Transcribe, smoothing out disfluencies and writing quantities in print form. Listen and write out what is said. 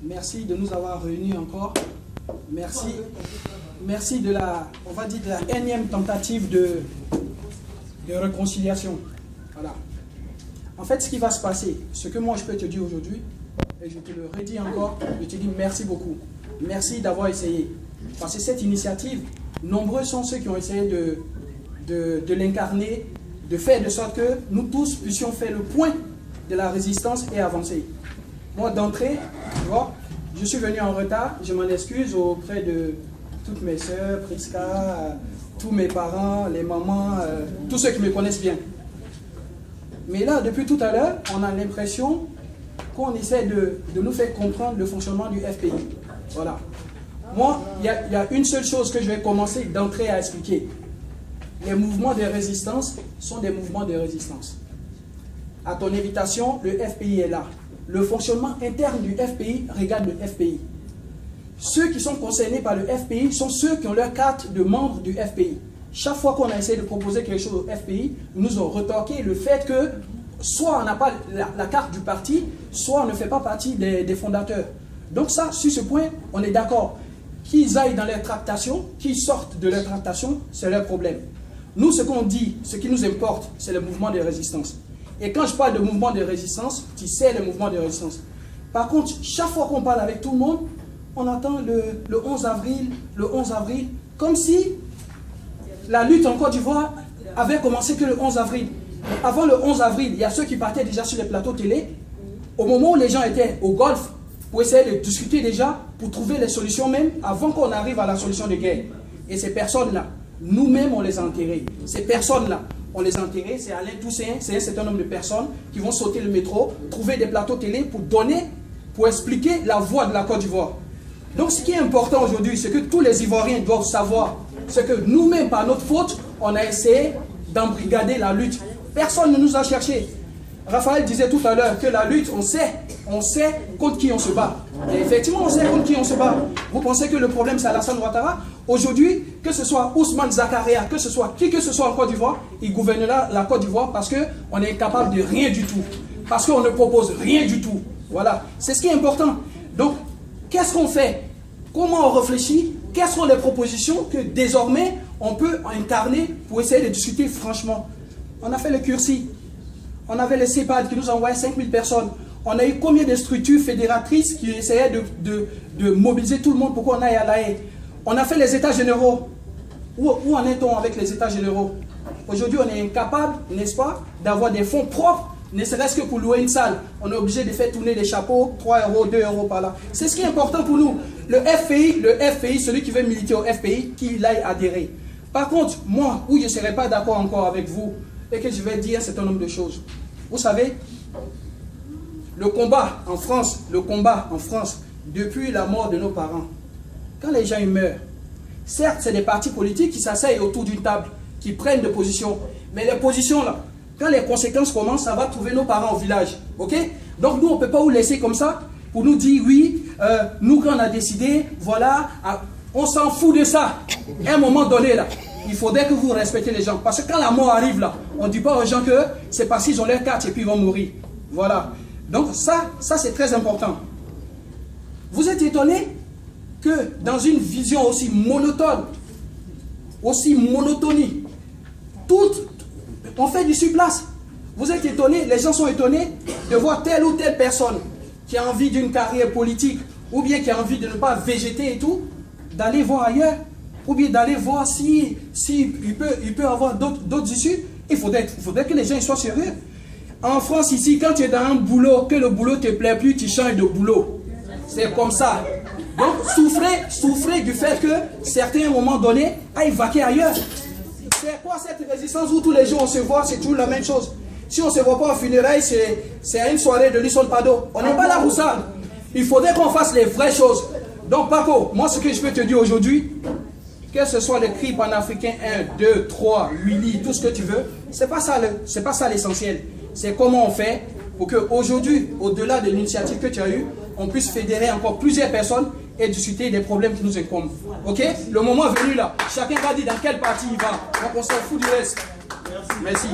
merci de nous avoir réunis encore. Merci de la, on va dire, de la énième tentative de réconciliation. Voilà. En fait, ce qui va se passer, ce que moi je peux te dire aujourd'hui, et je te le redis encore, je te dis merci beaucoup. Merci d'avoir essayé. Parce que cette initiative, nombreux sont ceux qui ont essayé de l'incarner, de faire de sorte que nous tous puissions faire le point de la résistance et avancer. Moi, d'entrée, tu vois, je suis venu en retard, je m'en excuse auprès de toutes mes soeurs, Priska, tous mes parents, les mamans, tous ceux qui me connaissent bien. Mais là, depuis tout à l'heure, on a l'impression qu'on essaie de nous faire comprendre le fonctionnement du FPI. Voilà. Moi, il y a une seule chose que je vais commencer d'entrée à expliquer. Les mouvements de résistance sont des mouvements de résistance. À ton invitation, le FPI est là. Le fonctionnement interne du FPI regarde le FPI. Ceux qui sont concernés par le FPI sont ceux qui ont leur carte de membre du FPI. Chaque fois qu'on a essayé de proposer quelque chose au FPI, nous ont retorqué le fait que soit on n'a pas la carte du parti, soit on ne fait pas partie des fondateurs. Donc ça, sur ce point, on est d'accord. Qu'ils aillent dans leurs tractations, qu'ils sortent de leurs tractations, c'est leur problème. Nous, ce qu'on dit, ce qui nous importe, c'est le mouvement de résistance. Et quand je parle de mouvement de résistance, tu sais le mouvement de résistance. Par contre, chaque fois qu'on parle avec tout le monde, on attend le 11 avril, comme si la lutte en Côte d'Ivoire avait commencé que le 11 avril. Avant le 11 avril, il y a ceux qui partaient déjà sur les plateaux télé, au moment où les gens étaient au golf, pour essayer de discuter déjà, pour trouver les solutions même, avant qu'on arrive à la solution de guerre. Et ces personnes-là, nous-mêmes, on les a enterrées. Ces personnes-là, on les a enterrées, c'est Alain Toussaint, c'est un certain nombre de personnes qui vont sauter le métro, trouver des plateaux télé pour expliquer la voie de la Côte d'Ivoire. Donc ce qui est important aujourd'hui, c'est que tous les Ivoiriens doivent savoir, c'est que nous-mêmes, par notre faute, on a essayé d'embrigader la lutte. Personne ne nous a cherché. Raphaël disait tout à l'heure que la lutte, on sait contre qui on se bat. Et effectivement, on sait contre qui on se bat. Vous pensez que le problème, c'est Alassane Ouattara? Aujourd'hui, que ce soit Ousmane Zakaria, que ce soit qui que ce soit en Côte d'Ivoire, il gouvernera la Côte d'Ivoire parce qu'on est incapable de rien du tout. Parce qu'on ne propose rien du tout. Voilà. C'est ce qui est important. Donc, qu'est-ce qu'on fait? Comment on réfléchit? Quelles sont les propositions que désormais on peut incarner pour essayer de discuter franchement? On a fait le Cursi. On avait les CEPAD qui nous envoyaient 5000 personnes. On a eu combien de structures fédératrices qui essayaient de mobiliser tout le monde pour qu'on aille à La Haye? On a fait les états généraux. Où en est-on avec les états généraux? Aujourd'hui, on est incapable, n'est-ce pas, d'avoir des fonds propres, ne serait-ce que pour louer une salle. On est obligé de faire tourner des chapeaux, 3 euros, 2 euros par là. C'est ce qui est important pour nous. Le FPI, celui qui veut militer au FPI, qu'il aille adhérer. Par contre, moi, où je ne serai pas d'accord encore avec vous, et que je vais dire un certain nombre de choses. Vous savez, le combat en France, depuis la mort de nos parents, quand les gens meurent, certes, c'est des partis politiques qui s'asseyent autour d'une table, qui prennent des positions, mais les positions là, quand les conséquences commencent, ça va trouver nos parents au village. Ok? Donc nous, on ne peut pas vous laisser comme ça, pour nous dire, oui, nous quand on a décidé, voilà, on s'en fout de ça. À un moment donné là, il faudrait que vous respectez les gens. Parce que quand la mort arrive là, on ne dit pas aux gens que c'est parce qu'ils ont leur carte et puis ils vont mourir. Voilà. Donc ça c'est très important. Vous êtes étonné que dans une vision aussi monotone, aussi monotonie, on fait du surplace. Vous êtes étonné, les gens sont étonnés de voir telle ou telle personne qui a envie d'une carrière politique ou bien qui a envie de ne pas végéter et tout, d'aller voir ailleurs. Ou bien d'aller voir si il peut avoir d'autres issues. Il faudrait que les gens soient sérieux. En France, ici, quand tu es dans un boulot, que le boulot ne te plaît plus, tu changes de boulot. C'est comme ça. Donc, souffrez du fait que certains, à un moment donné, aillent vaquer ailleurs. C'est quoi cette résistance où tous les jours on se voit, c'est toujours la même chose? Si on ne se voit pas au funérailles, c'est à une soirée de Lisson Pado. On n'est pas là pour ça. Il faudrait qu'on fasse les vraies choses. Donc, Paco, moi, ce que je peux te dire aujourd'hui, que ce soit le cri panafricain 1, 2, 3, 8 lits, tout ce que tu veux, c'est pas ça l'essentiel. C'est comment on fait pour qu'aujourd'hui, au-delà de l'initiative que tu as eue, on puisse fédérer encore plusieurs personnes et discuter des problèmes qui nous incombent. Ok? Le moment est venu là. Chacun va dire dans quelle partie il va. Donc on s'en fout du reste. Merci.